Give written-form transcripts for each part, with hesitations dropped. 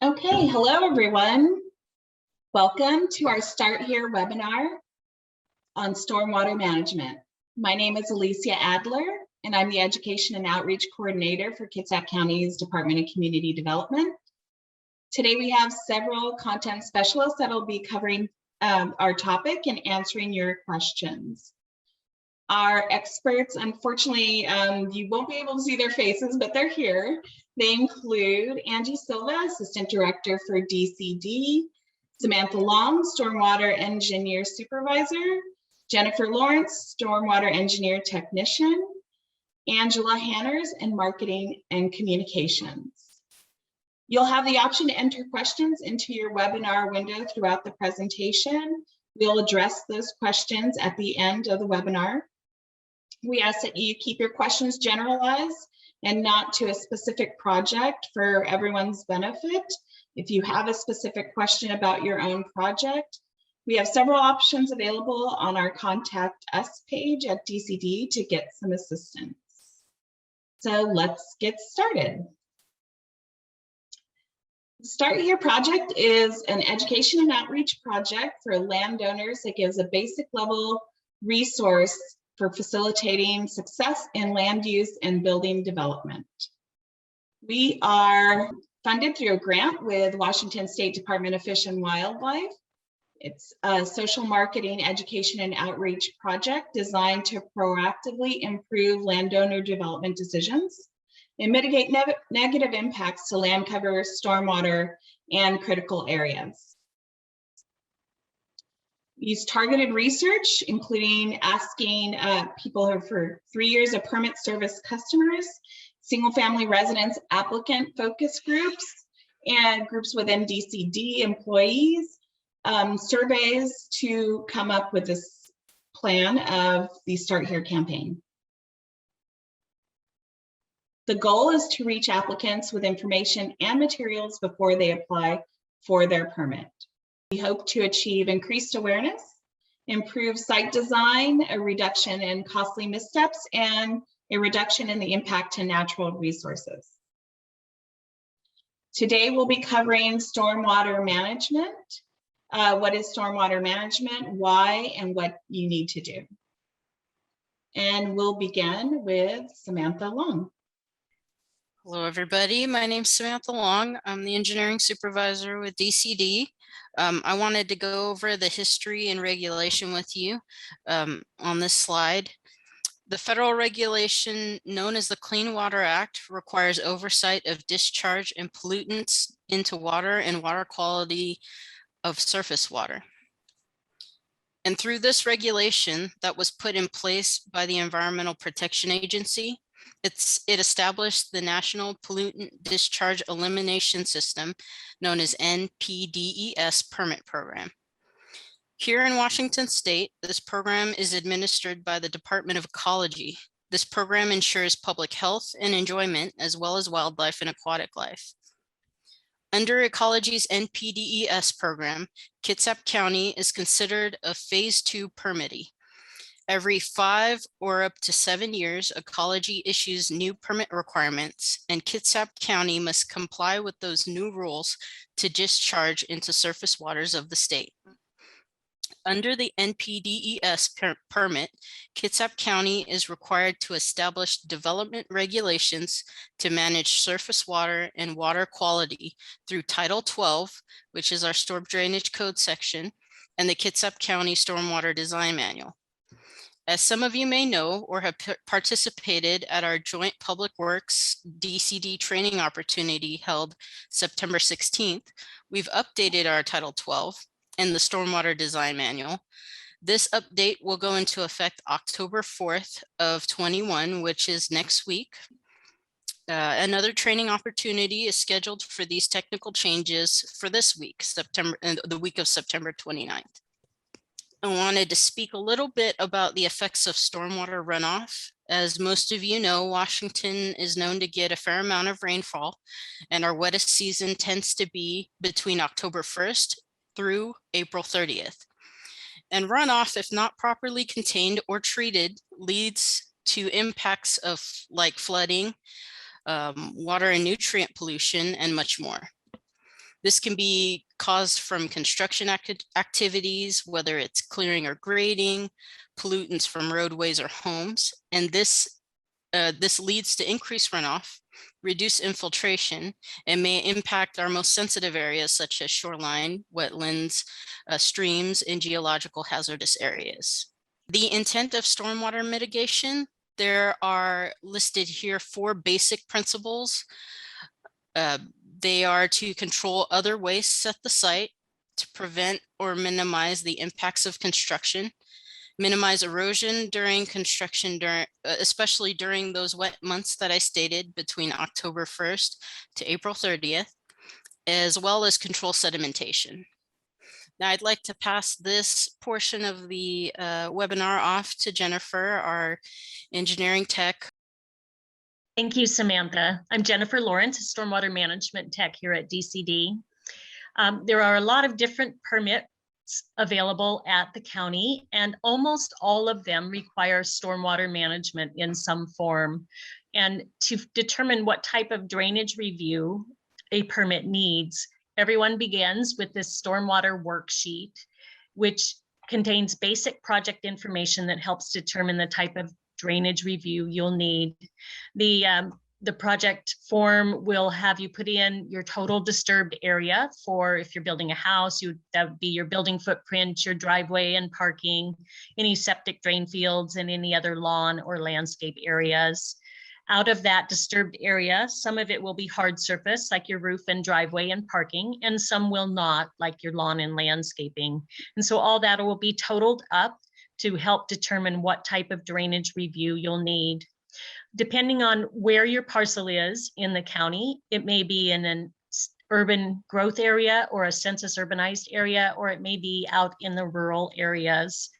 Okay, hello everyone. Welcome to our Start Here webinar on stormwater management. My name is Alicia Adler, and I'm the Education and Outreach Coordinator for Kitsap County's Department of Community Development. Today we have several content specialists that will be covering our topic and answering your questions. Our experts, unfortunately, you won't be able to see their faces, but they're here. They include Angie Silva, Assistant Director for DCD, Samantha Long, Stormwater Engineer Supervisor, Jennifer Lawrence, Stormwater Engineer Technician, Angela Hanners, and Marketing and Communications. You'll have the option to enter questions into your webinar window throughout the presentation. We'll address those questions at the end of the webinar. We ask that you keep your questions generalized and not to a specific project for everyone's benefit. If you have a specific question about your own project, we have several options available on our Contact Us page at DCD to get some assistance. So let's get started. The Start Here project is an education and outreach project for landowners that gives a basic level resource for facilitating success in land use and building development. We are funded through a grant with Washington State Department of Fish and Wildlife. It's a social marketing, education, and outreach project designed to proactively improve landowner development decisions and mitigate negative impacts to land cover, stormwater, and critical areas. Use targeted research, including asking people who are for 3 years of permit service customers, single-family residents, applicant focus groups, and groups within DCD employees, surveys to come up with this plan of the Start Here campaign. The goal is to reach applicants with information and materials before they apply for their permit. We hope to achieve increased awareness, improve site design, a reduction in costly missteps, and a reduction in the impact to natural resources. Today we'll be covering stormwater management. What is stormwater management, why, and what you need to do. And we'll begin with Samantha Long. Hello, everybody. My name's Samantha Long. I'm the engineering supervisor with DCD. I wanted to go over the history and regulation with you on this slide. The federal regulation known as the Clean Water Act requires oversight of discharge and pollutants into water and water quality of surface water. And through this regulation that was put in place by the Environmental Protection Agency, it established the National Pollutant Discharge Elimination System, known as NPDES permit program. Here in Washington State, this program is administered by the Department of Ecology. This program ensures public health and enjoyment, as well as wildlife and aquatic life. Under Ecology's NPDES program, Kitsap County is considered a Phase 2 permittee. Every 5 or up to 7 years, Ecology issues new permit requirements, and Kitsap County must comply with those new rules to discharge into surface waters of the state. Under the NPDES permit, Kitsap County is required to establish development regulations to manage surface water and water quality through Title 12, which is our Storm Drainage Code section, and the Kitsap County Stormwater Design Manual. As some of you may know or have participated at our joint Public Works DCD training opportunity held September 16th, we've updated our Title 12 and the Stormwater Design Manual. This update will go into effect October 4th of 21, which is next week. Another training opportunity is scheduled for these technical changes for this week, the week of September 29th. I wanted to speak a little bit about the effects of stormwater runoff. As most of you know, Washington is known to get a fair amount of rainfall, and our wettest season tends to be between October 1st through April 30th. And runoff, if not properly contained or treated, leads to impacts of like flooding, water and nutrient pollution, and much more. This can be caused from construction activities, whether it's clearing or grading, pollutants from roadways or homes, and this leads to increased runoff, reduced infiltration, and may impact our most sensitive areas such as shoreline, wetlands, streams, and geological hazardous areas. The intent of stormwater mitigation, there are listed here 4 basic principles. They are to control other wastes at the site, to prevent or minimize the impacts of construction, minimize erosion during construction, especially during those wet months that I stated between October 1st to April 30th, as well as control sedimentation. Now I'd like to pass this portion of the webinar off to Jennifer, our engineering tech. Thank you, Samantha. I'm Jennifer Lawrence, Stormwater Management Tech here at DCD. There are a lot of different permits available at the county, and almost all of them require stormwater management in some form. And to determine what type of drainage review a permit needs, everyone begins with this stormwater worksheet, which contains basic project information that helps determine the type of drainage review you'll need. The project form will have you put in your total disturbed area for, if you're building a house, that would be your building footprint, your driveway and parking, any septic drain fields, and any other lawn or landscape areas. Out of that disturbed area, some of it will be hard surface, like your roof and driveway and parking, and some will not, like your lawn and landscaping. And so all that will be totaled up to help determine what type of drainage review you'll need. Depending on where your parcel is in the county, it may be in an urban growth area or a census urbanized area, or it may be out in the rural areas.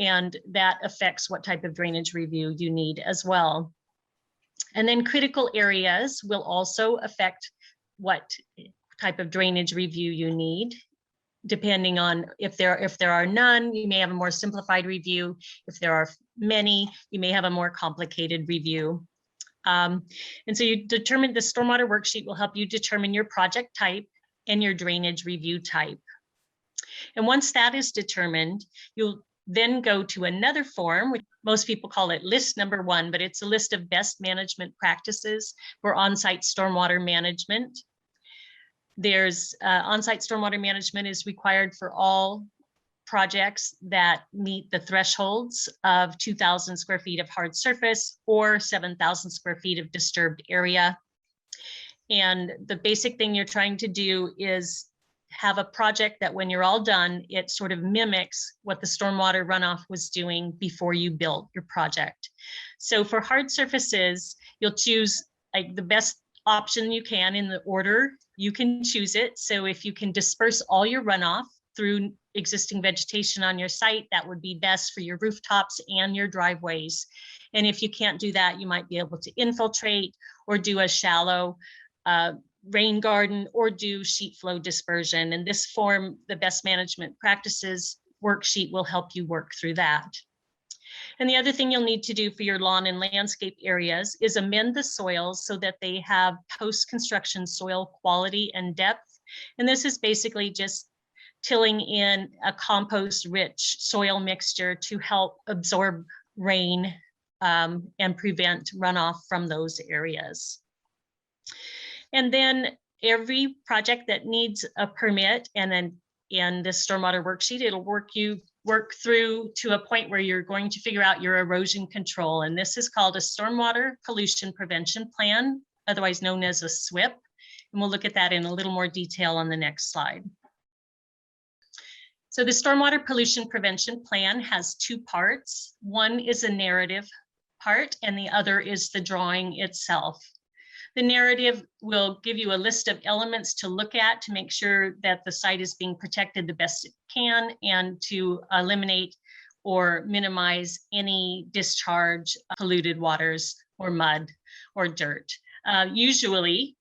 And that affects what type of drainage review you need as well. And then critical areas will also affect what type of drainage review you need. Depending on if there are none, you may have a more simplified review. If there are many, you may have a more complicated review. And so you determine the stormwater worksheet will help you determine your project type and your drainage review type. And once that is determined, you'll then go to another form, which most people call it list number 1, but it's a list of best management practices for on-site stormwater management. There's on-site stormwater management is required for all projects that meet the thresholds of 2,000 square feet of hard surface or 7,000 square feet of disturbed area. And the basic thing you're trying to do is have a project that when you're all done, it sort of mimics what the stormwater runoff was doing before you built your project. So for hard surfaces, you'll choose like the best option you can in the order you can choose it. So if you can disperse all your runoff through existing vegetation on your site, that would be best for your rooftops and your driveways. And if you can't do that, you might be able to infiltrate or do a shallow rain garden or do sheet flow dispersion. And this form, the best management practices worksheet, will help you work through that. And the other thing you'll need to do for your lawn and landscape areas is amend the soils so that they have post-construction soil quality and depth. And this is basically just tilling in a compost-rich soil mixture to help absorb rain and prevent runoff from those areas. And then every project that needs a permit, and then in this stormwater worksheet, it'll work through to a point where you're going to figure out your erosion control. And this is called a stormwater pollution prevention plan, otherwise known as a SWPPP. And we'll look at that in a little more detail on the next slide. So the stormwater pollution prevention plan has 2 parts. One is a narrative part, and the other is the drawing itself. The narrative will give you a list of elements to look at to make sure that the site is being protected the best it can, and to eliminate or minimize any discharge of polluted waters or mud or dirt. Usually,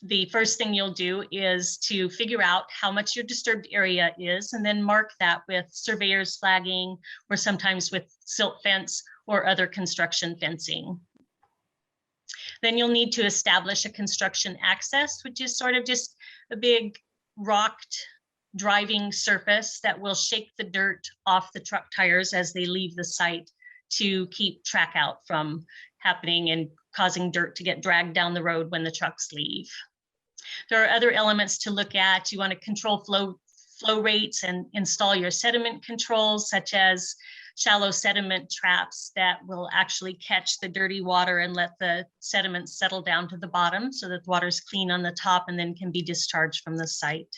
the first thing you'll do is to figure out how much your disturbed area is, and then mark that with surveyor's flagging, or sometimes with silt fence or other construction fencing. Then you'll need to establish a construction access, which is sort of just a big rocked driving surface that will shake the dirt off the truck tires as they leave the site to keep track out from happening and causing dirt to get dragged down the road when the trucks leave. There are other elements to look at. You want to control flow rates and install your sediment controls, such as shallow sediment traps that will actually catch the dirty water and let the sediment settle down to the bottom so that the water is clean on the top and then can be discharged from the site.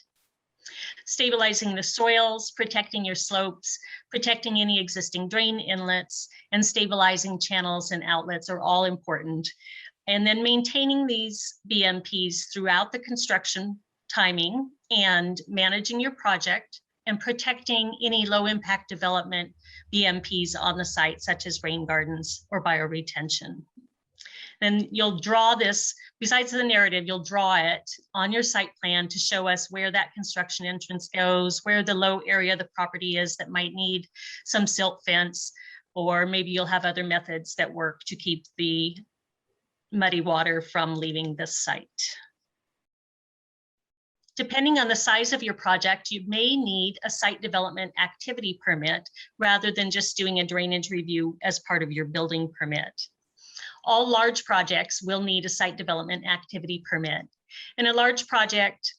Stabilizing the soils, protecting your slopes, protecting any existing drain inlets, and stabilizing channels and outlets are all important. And then maintaining these BMPs throughout the construction timing and managing your project and protecting any low impact development BMPs on the site, such as rain gardens or bioretention. Then you'll draw this, besides the narrative, you'll draw it on your site plan to show us where that construction entrance goes, where the low area of the property is that might need some silt fence, or maybe you'll have other methods that work to keep the muddy water from leaving the site. Depending on the size of your project, you may need a site development activity permit rather than just doing a drainage review as part of your building permit. All large projects will need a site development activity permit. And a large project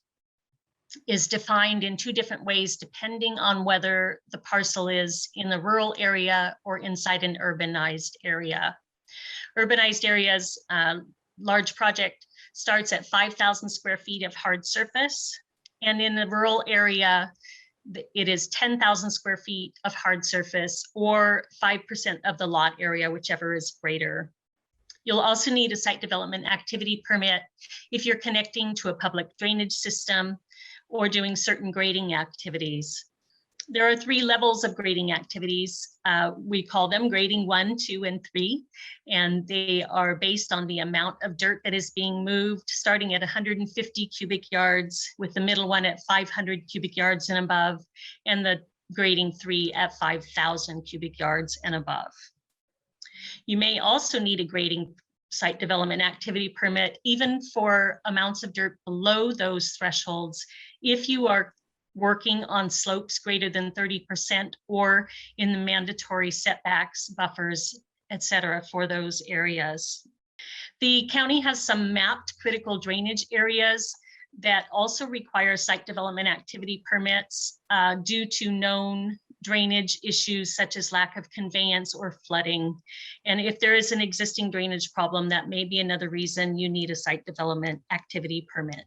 is defined in two different ways depending on whether the parcel is in the rural area or inside an urbanized area. Urbanized areas, large project starts at 5,000 square feet of hard surface. And in the rural area, it is 10,000 square feet of hard surface or 5% of the lot area, whichever is greater. You'll also need a site development activity permit if you're connecting to a public drainage system or doing certain grading activities. There are 3 levels of grading activities. We call them grading 1, 2, and 3, and they are based on the amount of dirt that is being moved, starting at 150 cubic yards, with the middle one at 500 cubic yards and above, and the grading 3 at 5,000 cubic yards and above. You may also need a grading site development activity permit, even for amounts of dirt below those thresholds, if you are working on slopes greater than 30% or in the mandatory setbacks, buffers, etc. for those areas. The county has some mapped critical drainage areas that also require site development activity permits due to known drainage issues such as lack of conveyance or flooding. And if there is an existing drainage problem, that may be another reason you need a site development activity permit.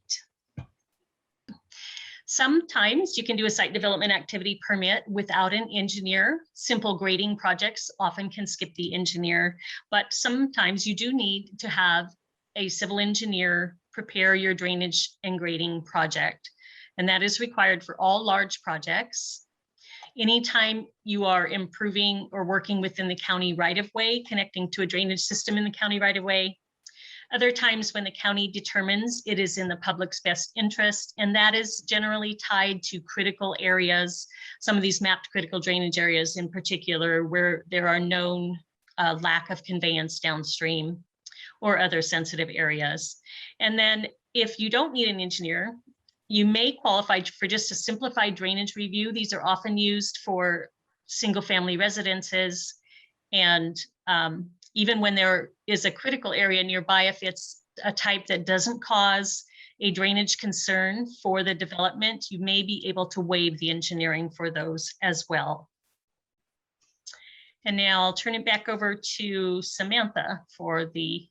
Sometimes you can do a site development activity permit without an engineer. Simple grading projects often can skip the engineer, but sometimes you do need to have a civil engineer prepare your drainage and grading project. And that is required for all large projects. Anytime you are improving or working within the county right-of-way, connecting to a drainage system in the county right-of-way. Other times when the county determines it is in the public's best interest, and that is generally tied to critical areas, some of these mapped critical drainage areas in particular, where there are known lack of conveyance downstream or other sensitive areas. And then if you don't need an engineer, you may qualify for just a simplified drainage review. These are often used for single family residences, and even when there is a critical area nearby, if it's a type that doesn't cause a drainage concern for the development, you may be able to waive the engineering for those as well. And now I'll turn it back over to Samantha for the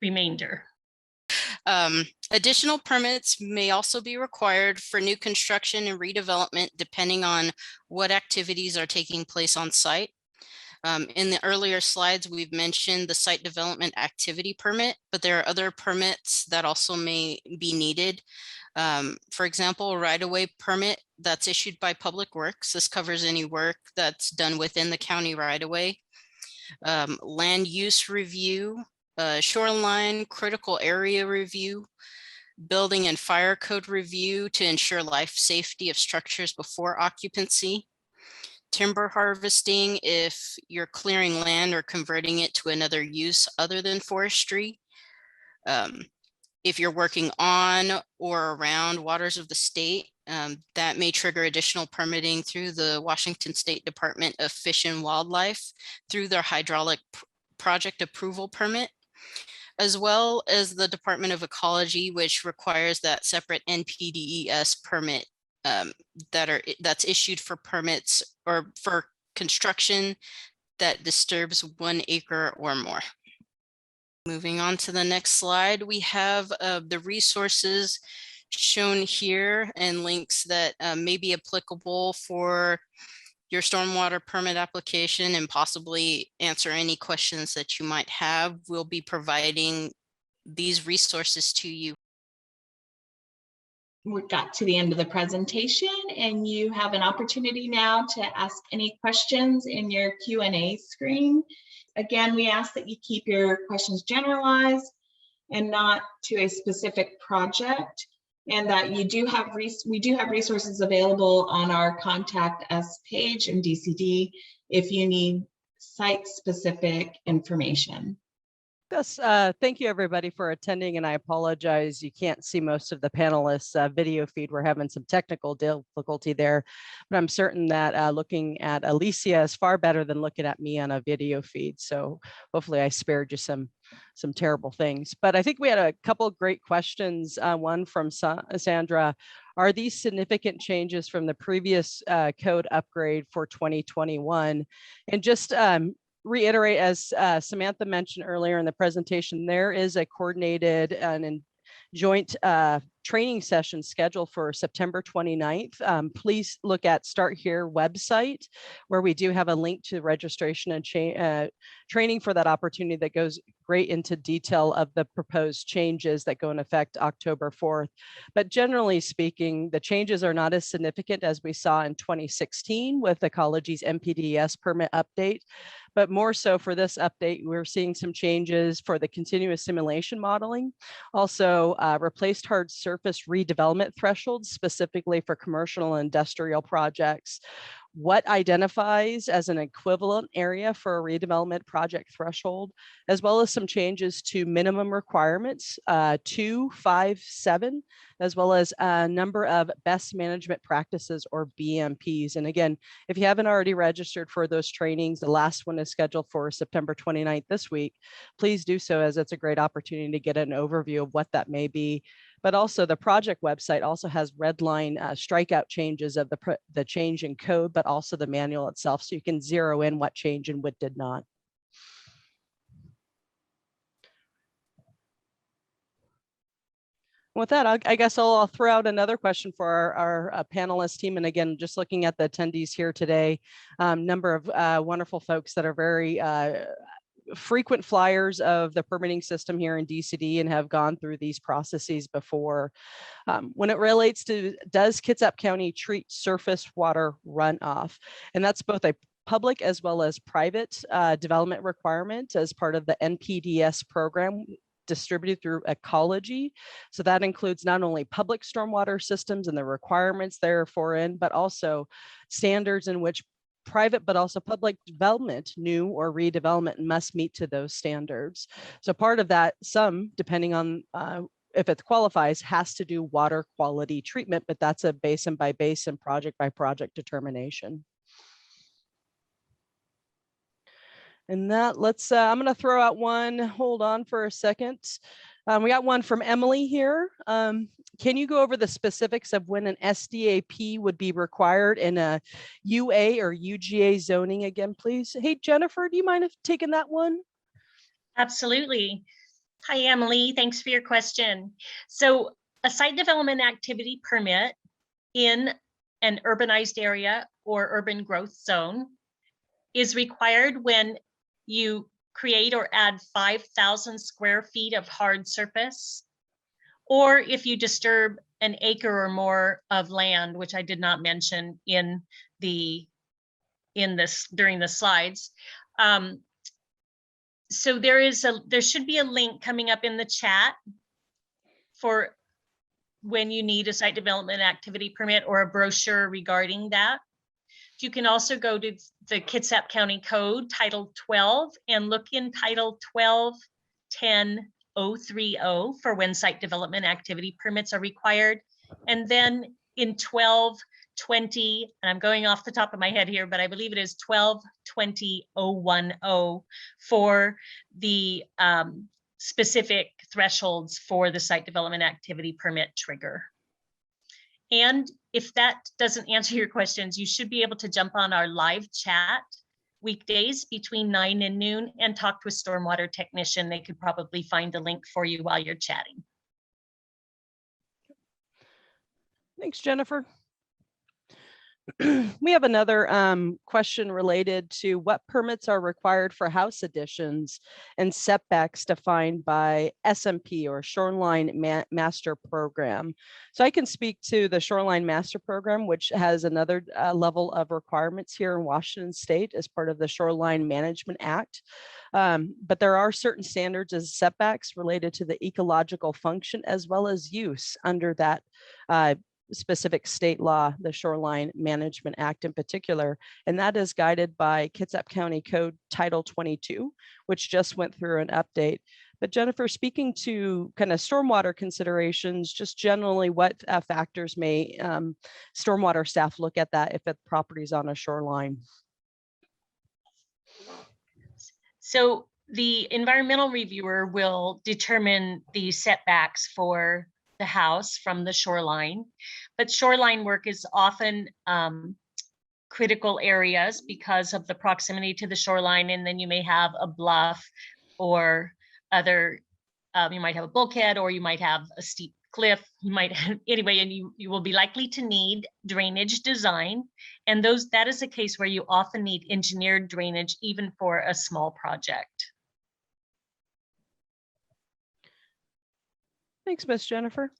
remainder. Additional permits may also be required for new construction and redevelopment, depending on what activities are taking place on site. In the earlier slides, we've mentioned the site development activity permit, but there are other permits that also may be needed. For example, a right-of-way permit that's issued by Public Works. This covers any work that's done within the county right-of-way. Land use review, shoreline critical area review, building and fire code review to ensure life safety of structures before occupancy. Timber harvesting if you're clearing land or converting it to another use other than forestry. if you're working on or around waters of the state, that may trigger additional permitting through the Washington State Department of Fish and Wildlife through their hydraulic project approval permit, as well as the Department of Ecology, which requires that separate NPDES permit that's issued for permits or for construction that disturbs 1 acre or more. Moving on to the next slide, we have the resources shown here and links that may be applicable for your stormwater permit application and possibly answer any questions that you might have. We'll be providing these resources to you. We got to the end of the presentation and you have an opportunity now to ask any questions in your Q&A screen. Again, we ask that you keep your questions generalized and not to a specific project, and that we do have resources available on our Contact Us page in DCD if you need site-specific information. Yes, thank you everybody for attending, and I apologize you can't see most of the panelists' video feed. We're having some technical difficulty there, but I'm certain that looking at Alicia is far better than looking at me on a video feed. So hopefully I spared you some terrible things. But I think we had a couple of great questions. One from Sandra. Are these significant changes from the previous code upgrade for 2021? And just reiterate, as Samantha mentioned earlier in the presentation, there is a coordinated and joint training session scheduled for September 29th. Please look at Start Here website, where we do have a link to registration and training for that opportunity that goes great into detail of the proposed changes that go in effect October 4th. But generally speaking, the changes are not as significant as we saw in 2016 with Ecology's NPDES permit update. But more so for this update, we're seeing some changes for the continuous simulation modeling. Also replaced hard surface redevelopment thresholds specifically for commercial and industrial projects. What identifies as an equivalent area for a redevelopment project threshold, as well as some changes to minimum requirements, 2, 5, 7, as well as a number of best management practices or BMPs. And again, if you haven't already registered for those trainings, the last one is scheduled for September 29th this week. Please do so, as it's a great opportunity to get an overview of what that may be. But also the project website also has red line strikeout changes of the change in code, but also the manual itself, so you can zero in what changed and what did not. With that, I guess I'll throw out another question for our panelist team. And again, just looking at the attendees here today, number of wonderful folks that are very frequent flyers of the permitting system here in DCD and have gone through these processes before. When it relates to, does Kitsap County treat surface water runoff? And that's both a public as well as private development requirement as part of the NPDES program distributed through Ecology. So that includes not only public stormwater systems and the requirements therefore but also standards in which private but also public development, new or redevelopment, must meet to those standards. So part of that, some, depending on if it qualifies, has to do water quality treatment, but that's a basin by basin, project by project determination. And that, let's, I'm going to throw out one. Hold on for a second. We got one from Emily here. Can you go over the specifics of when an SDAP would be required in a UA or UGA zoning again, please? Hey, Jennifer, do you mind taking that one? Absolutely. Hi, Emily. Thanks for your question. So a site development activity permit in an urbanized area or urban growth zone is required when you create or add 5,000 square feet of hard surface, or if you disturb an acre or more of land, which I did not mention in this during the slides. So there should be a link coming up in the chat for when you need a site development activity permit or a brochure regarding that. You can also go to the Kitsap County Code, Title 12, and look in Title 12.10 030 for when site development activity permits are required. And then in 1220, and I'm going off the top of my head here, but I believe it is 1220.010 for the specific thresholds for the site development activity permit trigger. And if that doesn't answer your questions, you should be able to jump on our live chat weekdays between 9 and noon and talk to a stormwater technician. They could probably find a link for you while you're chatting. Thanks, Jennifer. We have another question related to what permits are required for house additions and setbacks defined by SMP or Shoreline Master Program. So I can speak to the Shoreline Master Program, which has another level of requirements here in Washington State as part of the Shoreline Management Act. But there are certain standards as setbacks related to the ecological function as well as use under that specific state law, the Shoreline Management Act in particular, and that is guided by Kitsap County Code Title 22, which just went through an update. But Jennifer, speaking to kind of stormwater considerations, just generally what factors may stormwater staff look at that if a property is on a shoreline? So the environmental reviewer will determine the setbacks for the house from the shoreline, but shoreline work is often critical areas because of the proximity to the shoreline, and then you may have a bluff or other, you might have a bulkhead or you might have a steep cliff, you might have, anyway, and you will be likely to need drainage design, and that is a case where you often need engineered drainage even for a small project. Thanks, Miss Jennifer.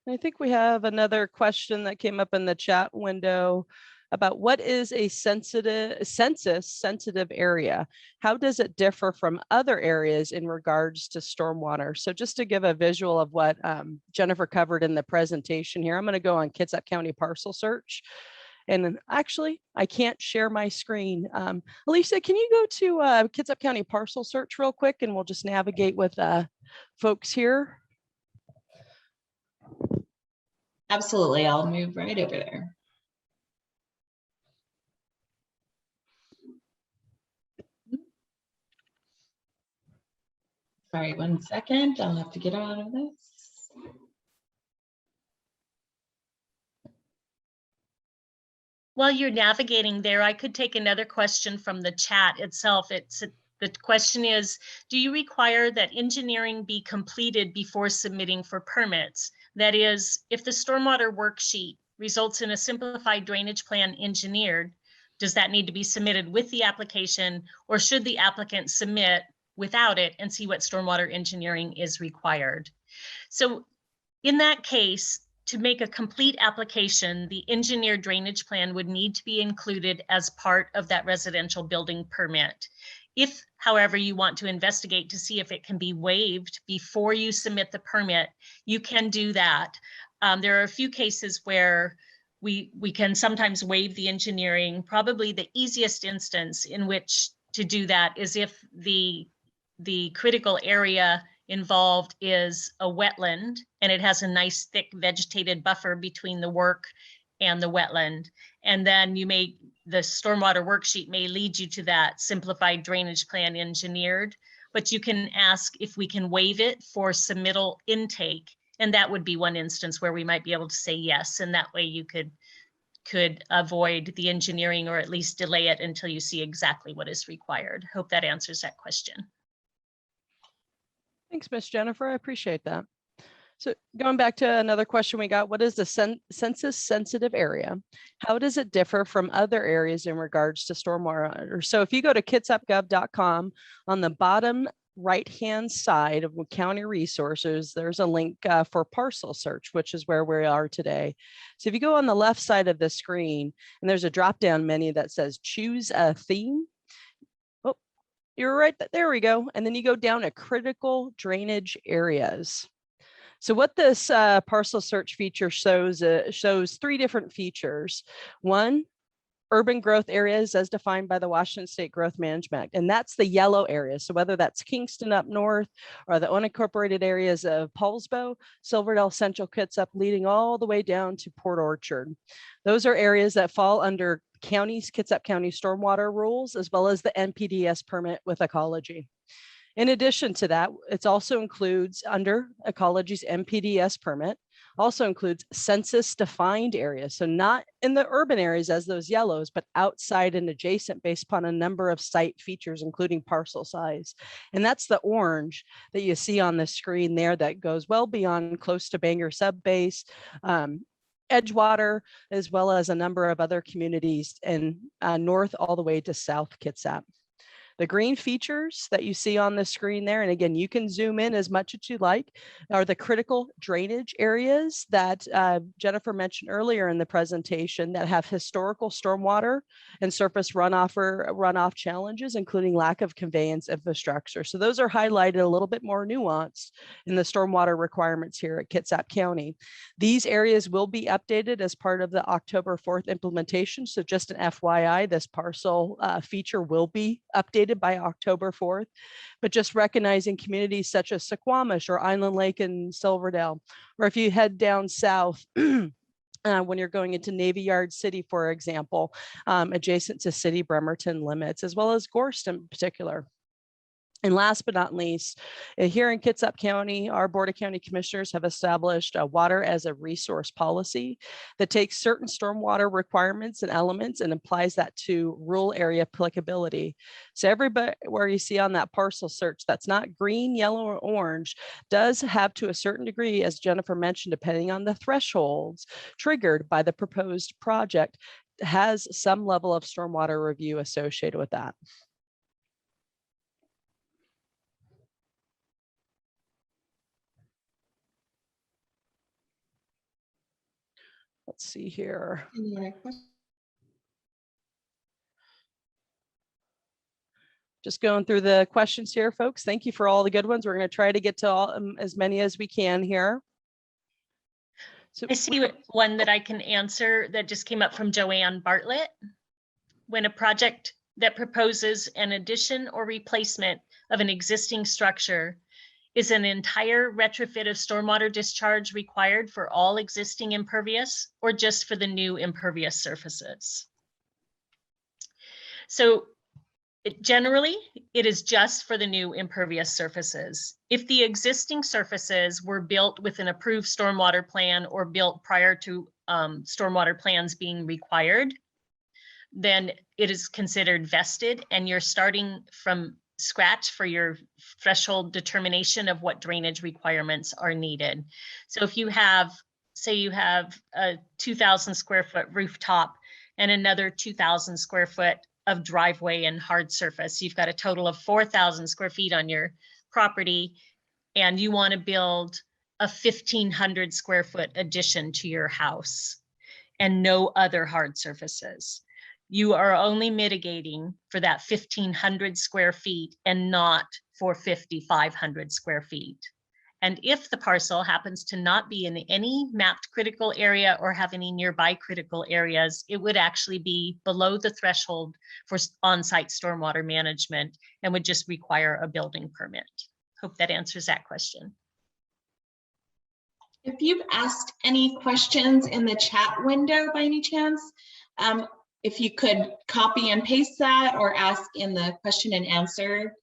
I think we have another question that came up in the chat window about what is a census-sensitive area? How does it differ from other areas in regards to stormwater? So just to give a visual of what Jennifer covered in the presentation here, I'm going to go on Kitsap County Parcel Search. And then actually, I can't share my screen. Alicia, can you go to Kitsap County Parcel Search real quick, and we'll just navigate with folks here? Absolutely, I'll move right over there. Sorry, 1 second, I'll have to get out of this. While you're navigating there, I could take another question from the chat itself. The question is, do you require that engineering be completed before submitting for permits? That is, if the stormwater worksheet results in a simplified drainage plan engineered, does that need to be submitted with the application, or should the applicant submit without it and see what stormwater engineering is required? So in that case, to make a complete application, the engineered drainage plan would need to be included as part of that residential building permit. If, however, you want to investigate to see if it can be waived before you submit the permit, you can do that. There are a few cases where we can sometimes waive the engineering. Probably the easiest instance in which to do that is if the critical area involved is a wetland and it has a nice thick vegetated buffer between the work and the wetland. And then the stormwater worksheet may lead you to that simplified drainage plan engineered, but you can ask if we can waive it for submittal intake. And that would be one instance where we might be able to say yes. And that way you could avoid the engineering, or at least delay it until you see exactly what is required. Hope that answers that question. Thanks, Miss Jennifer. I appreciate that. So going back to another question we got, what is the census sensitive area? How does it differ from other areas in regards to stormwater? So if you go to kitsapgov.com, on the bottom right-hand side of county resources, there's a link for Parcel Search, which is where we are today. So if you go on the left side of the screen, and there's a drop-down menu that says choose a theme. You're right, there we go. And then you go down to critical drainage areas. So what this Parcel Search feature shows 3 different features. One, urban growth areas as defined by the Washington State Growth Management Act. And that's the yellow areas. So whether that's Kingston up north or the unincorporated areas of Paulsbo, Silverdale, Central Kitsap, leading all the way down to Port Orchard. Those are areas that fall under Kitsap County stormwater rules, as well as the NPDES permit with ecology. In addition to that, it also includes under ecology's NPDES permit, also includes census defined areas. So not in the urban areas as those yellows, but outside and adjacent based upon a number of site features, including parcel size. And that's the orange that you see on the screen there that goes well beyond close to Bangor Subbase, Edgewater, as well as a number of other communities in north all the way to South Kitsap. The green features that you see on the screen there, and again, you can zoom in as much as you like, are the critical drainage areas that Jennifer mentioned earlier in the presentation that have historical stormwater and surface runoff challenges, including lack of conveyance infrastructure. So those are highlighted a little bit more nuanced in the stormwater requirements here at Kitsap County. These areas will be updated as part of the October 4th implementation. So just an FYI, this parcel feature will be updated by October 4th, but just recognizing communities such as Suquamish or Island Lake and Silverdale, or if you head down south, when you're going into Navy Yard City, for example, adjacent to city Bremerton limits, as well as Gorst in particular. And last but not least, here in Kitsap County, our Board of County Commissioners have established a water as a resource policy that takes certain stormwater requirements and elements and applies that to rural area applicability. So everybody where you see on that parcel search that's not green, yellow, or orange does have, to a certain degree, as Jennifer mentioned, depending on the thresholds triggered by the proposed project, has some level of stormwater review associated with that. Let's see here. Just going through the questions here, folks. Thank you for all the good ones. We're going to try to get to all, as many as we can here. So I see one that I can answer that just came up from Joanne Bartlett. When a project that proposes an addition or replacement of an existing structure, is an entire retrofit of stormwater discharge required for all existing impervious or just for the new impervious surfaces? So generally, it is just for the new impervious surfaces. If the existing surfaces were built with an approved stormwater plan or built prior to stormwater plans being required, then it is considered vested and you're starting from scratch for your threshold determination of what drainage requirements are needed. So if you have, say you have a 2,000 square foot rooftop and another 2,000 square foot of driveway and hard surface, you've got a total of 4,000 square feet on your property, and you want to build a 1,500 square foot addition to your house and no other hard surfaces. You are only mitigating for that 1,500 square feet and not for 5,500 square feet. And if the parcel happens to not be in any mapped critical area or have any nearby critical areas, it would actually be below the threshold for on-site stormwater management and would just require a building permit. Hope that answers that question. If you've asked any questions in the chat window by any chance, if you could copy and paste that or ask in the question and answer,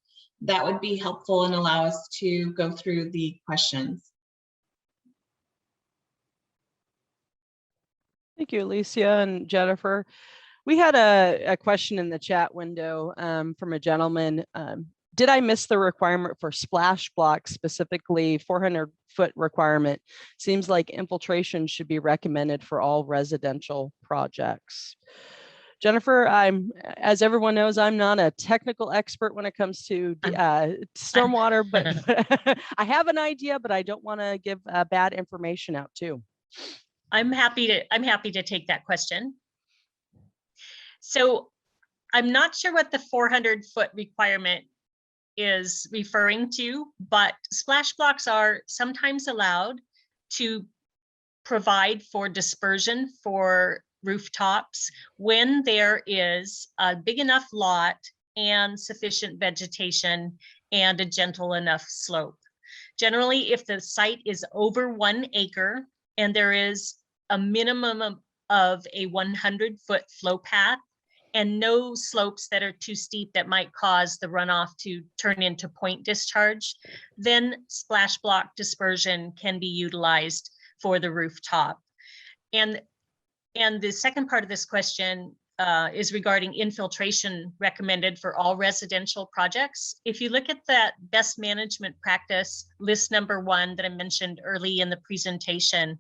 that would be helpful and allow us to go through the questions. Thank you, Alicia and Jennifer. We had a question in the chat window from a gentleman. Did I miss the requirement for splash blocks, specifically 400-foot requirement? Seems like infiltration should be recommended for all residential projects. Jennifer, as everyone knows, I'm not a technical expert when it comes to stormwater, but I have an idea, but I don't want to give bad information out too. I'm happy to take that question. So I'm not sure what the 400-foot requirement is referring to, but splash blocks are sometimes allowed to provide for dispersion for rooftops when there is a big enough lot and sufficient vegetation and a gentle enough slope. Generally, if the site is over 1 acre and there is a minimum of a 100-foot flow path and no slopes that are too steep that might cause the runoff to turn into point discharge, then splash block dispersion can be utilized for the rooftop. And the second part of this question is regarding infiltration recommended for all residential projects. If you look at that best management practice list number 1 that I mentioned early in the presentation,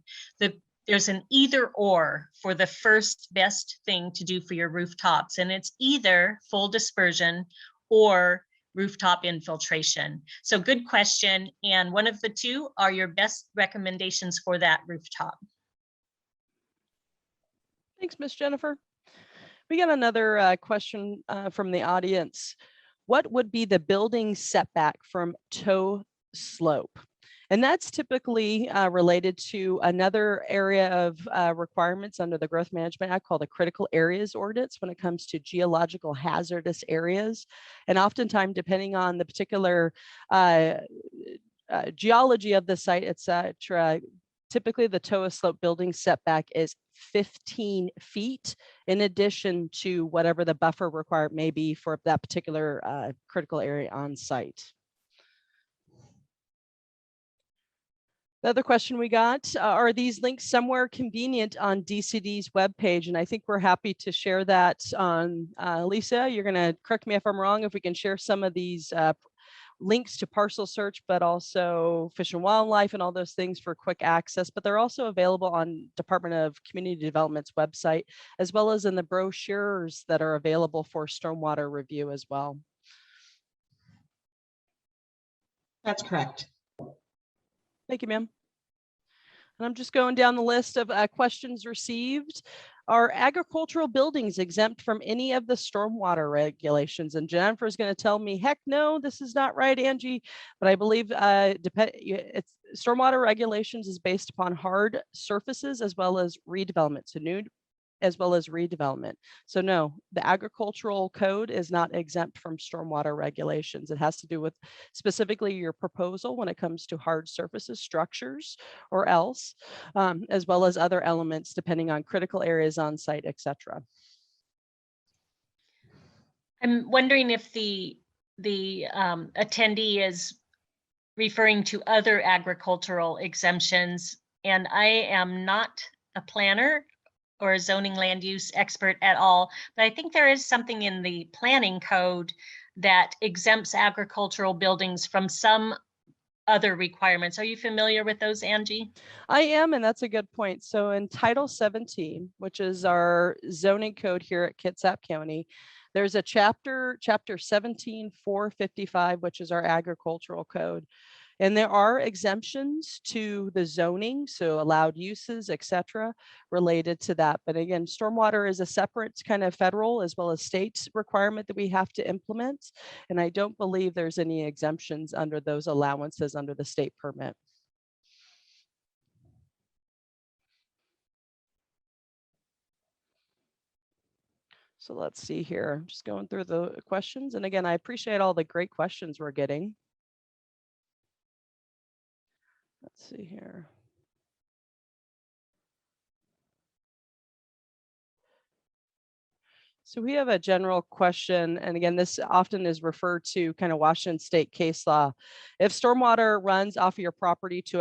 there's an either or for the first best thing to do for your rooftops, and it's either full dispersion or rooftop infiltration. So good question, and one of the two are your best recommendations for that rooftop. Thanks, Miss Jennifer. We got another question from the audience. What would be the building setback from toe slope? And that's typically related to another area of requirements under the Growth Management Act called the Critical Areas Ordinance when it comes to geological hazardous areas. And oftentimes, depending on the particular geology of the site, etc., typically the toe slope building setback is 15 feet in addition to whatever the buffer required may be for that particular critical area on site. The other question we got, are these links somewhere convenient on DCD's webpage? And I think we're happy to share that on, Lisa, you're gonna correct me if I'm wrong, if we can share some of these links to Parcel Search, but also Fish and Wildlife and all those things for quick access, but they're also available on Department of Community Development's website, as well as in the brochures that are available for stormwater review as well. That's correct. Thank you, ma'am. And I'm just going down the list of questions received. Are agricultural buildings exempt from any of the stormwater regulations? And Jennifer is going to tell me, heck no, this is not right, Angie. But I believe stormwater regulations is based upon hard surfaces as well as redevelopment. So new as well as redevelopment. So no, the agricultural code is not exempt from stormwater regulations. It has to do with specifically your proposal when it comes to hard surfaces, structures, or else, as well as other elements depending on critical areas on site, etc. I'm wondering if the attendee is referring to other agricultural exemptions, and I am not a planner or a zoning land use expert at all, but I think there is something in the planning code that exempts agricultural buildings from some other requirements. Are you familiar with those, Angie? I am, and that's a good point. So in Title 17, which is our zoning code here at Kitsap County, there's a chapter 17-455, which is our agricultural code. And there are exemptions to the zoning, so allowed uses, etc., related to that. But again, stormwater is a separate kind of federal as well as state requirement that we have to implement. And I don't believe there's any exemptions under those allowances under the state permit. So let's see here. I'm just going through the questions. And again, I appreciate all the great questions we're getting. Let's see here. So we have a general question, and again, this often is referred to kind of Washington state case law. If stormwater runs off of your property to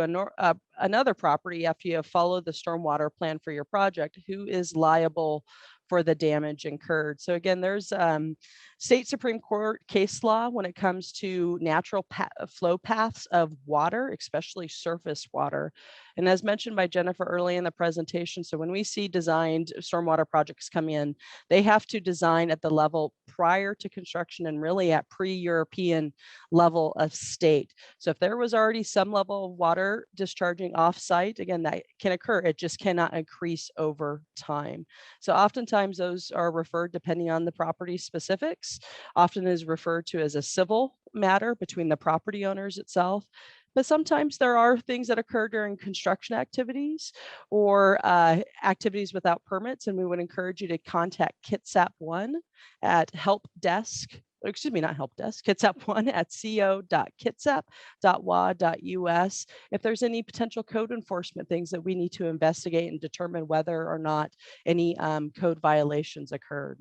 another property after you have followed the stormwater plan for your project, who is liable for the damage incurred? So again, there's state Supreme Court case law when it comes to natural flow paths of water, especially surface water. And as mentioned by Jennifer early in the presentation, so when we see designed stormwater projects come in, they have to design at the level prior to construction and really at pre-European level of state. So if there was already some level of water discharging off-site, again, that can occur. It just cannot increase over time. So oftentimes those are referred, depending on the property specifics, often is referred to as a civil matter between the property owners itself. But sometimes there are things that occur during construction activities or activities without permits, and we would encourage you to contact Kitsap 1 at Kitsap 1 at co.kitsap.wa.us if there's any potential code enforcement things that we need to investigate and determine whether or not any code violations occurred.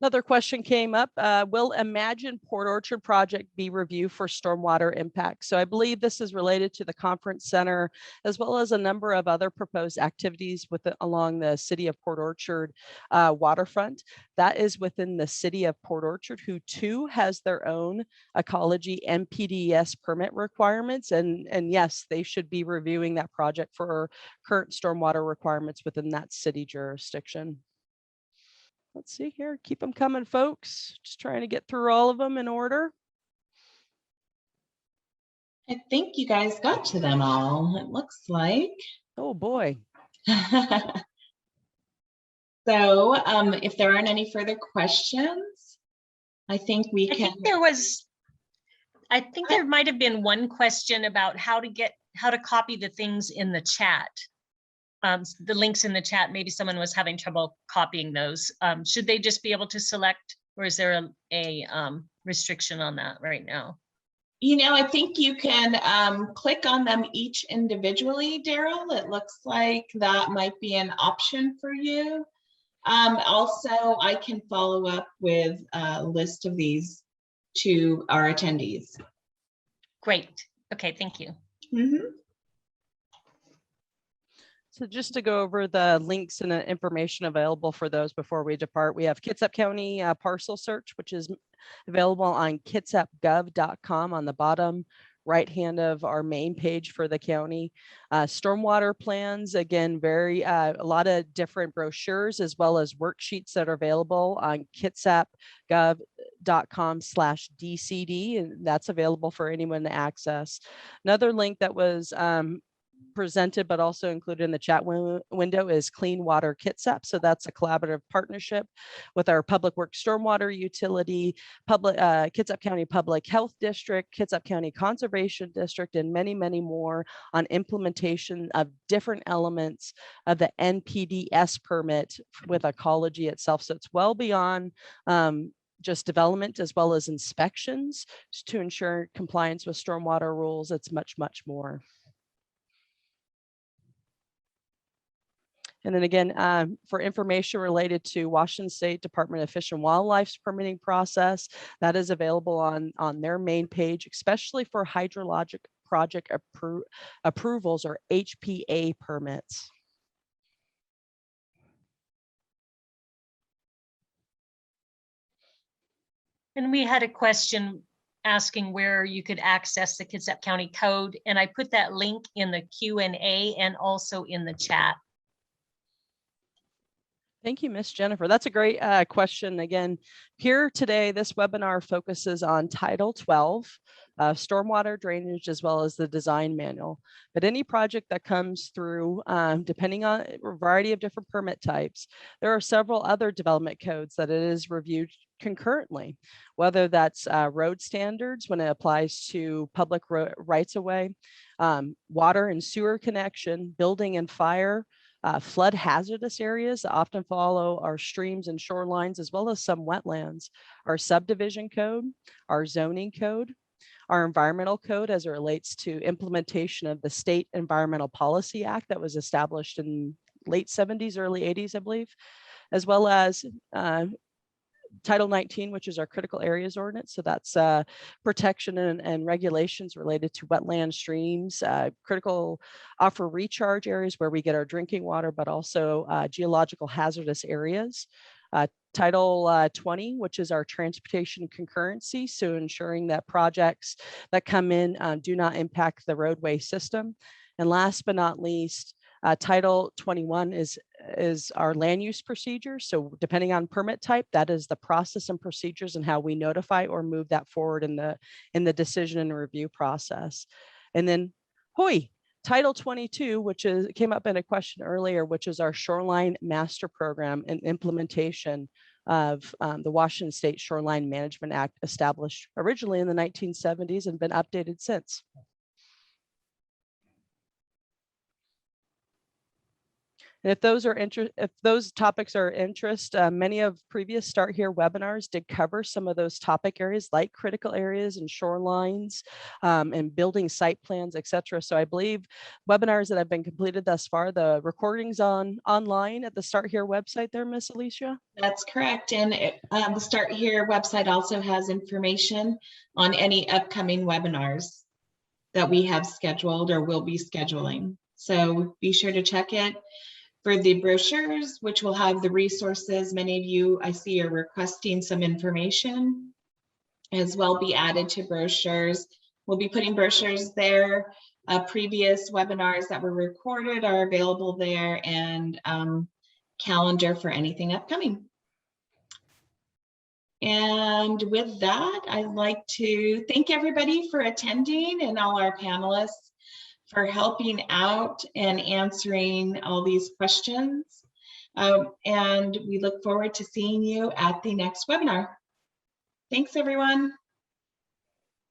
Another question came up, will Imagine Port Orchard project be reviewed for stormwater impact? So I believe this is related to the conference center, as well as a number of other proposed activities along the city of Port Orchard waterfront. That is within the city of Port Orchard, who too has their own ecology NPDES permit requirements. And yes, they should be reviewing that project for current stormwater requirements within that city jurisdiction. Let's see here. Keep them coming, folks. Just trying to get through all of them in order. I think you guys got to them all, it looks like. Oh, boy. So if there aren't any further questions, I think we can. I think there might have been one question about how to copy the things in the chat. The links in the chat, maybe someone was having trouble copying those. Should they just be able to select, or is there a restriction on that right now? You know, I think you can click on them each individually, Daryl. It looks like that might be an option for you. Also, I can follow up with a list of these to our attendees. Great. Okay, thank you. Mm-hmm. So just to go over the links and the information available for those before we depart, we have Kitsap County Parcel Search, which is available on kitsapgov.com on the bottom right hand of our main page for the county. Stormwater plans, again, a lot of different brochures as well as worksheets that are available on kitsapgov.com/DCD, and that's available for anyone to access. Another link that was presented but also included in the chat window is Clean Water Kitsap. So that's a collaborative partnership with our Public Works Stormwater Utility, Kitsap County Public Health District, Kitsap County Conservation District, and many, many more on implementation of different elements of the NPDES permit with ecology itself. So it's well beyond just development as well as inspections to ensure compliance with stormwater rules. It's much, much more. And then again, for information related to Washington State Department of Fish and Wildlife's permitting process, that is available on their main page, especially for hydrologic project approvals or HPA permits. And we had a question asking where you could access the Kitsap County Code, and I put that link in the Q&A and also in the chat. Thank you, Miss Jennifer. That's a great question. Again, here today, this webinar focuses on Title 12, stormwater drainage, as well as the design manual. But any project that comes through, depending on a variety of different permit types, there are several other development codes that it is reviewed concurrently, whether that's road standards when it applies to public rights of way, water and sewer connection, building and fire, flood hazardous areas that often follow our streams and shorelines, as well as some wetlands, our subdivision code, our zoning code, our environmental code as it relates to implementation of the State Environmental Policy Act that was established in late 70s, early 80s, I believe, as well as Title 19, which is our critical areas ordinance. So that's protection and regulations related to wetland streams, critical aquifer recharge areas where we get our drinking water, but also geological hazardous areas. Title 20, which is our transportation concurrency. So ensuring that projects that come in do not impact the roadway system. And last but not least, Title 21 is our land use procedure. So depending on permit type, that is the process and procedures and how we notify or move that forward in the decision and review process. And then Title 22, which came up in a question earlier, which is our shoreline master program and implementation. of the Washington State Shoreline Management Act, established originally in the 1970s and been updated since. And if those topics are of interest, many of previous Start Here webinars did cover some of those topic areas like critical areas and shorelines and building site plans, etc. So I believe webinars that have been completed thus far, the recordings online at the Start Here website there, Miss Alicia? That's correct. And the Start Here website also has information on any upcoming webinars that we have scheduled or will be scheduling. So be sure to check it. For the brochures, which will have the resources, many of you I see are requesting some information as well be added to brochures. We'll be putting brochures there. Previous webinars that were recorded are available there, and calendar for anything upcoming. And with that, I'd like to thank everybody for attending and all our panelists for helping out and answering all these questions. And we look forward to seeing you at the next webinar. Thanks, everyone.